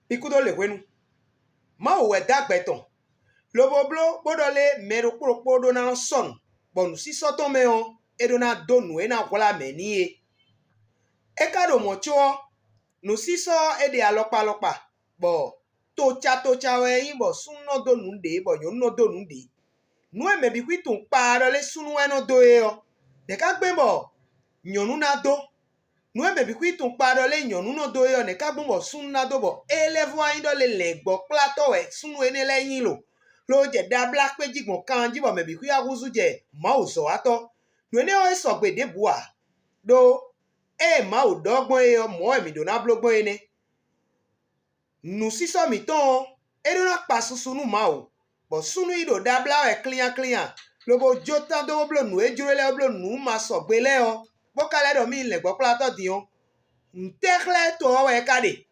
ikudo le wenu ma o we dagbeton loboblo bodole mero kpokpo do na son bonu si soto me o edo na donu e na gwala me ni e kado mocho no si so e de alopa bo tocha we yin bo sun no donu de bo yo no donu de nu e me bi kwitun pa do le sunu e no do e o de ka gbe bo nyonu na do nu e me bi kwitun pa do le nyonu no do e o ne ka gbe bo sun na do bo elevo ayin do le legbo plato we sunu e ne le yin lo je da black pe jigbon kan jibo me bi kwi aguzu je ma o so ato nu ne o so gbe de bua do e ma o dogbon e o mo e mi do na blogbon e ne nu si so mi ton e do na pa susunu ma o bo sunu ido da bla e clean lo bo jota do blo nu e jure le blo nu ma so gbe le o bo kale do mi le gbo plato di o ntekle to o e kade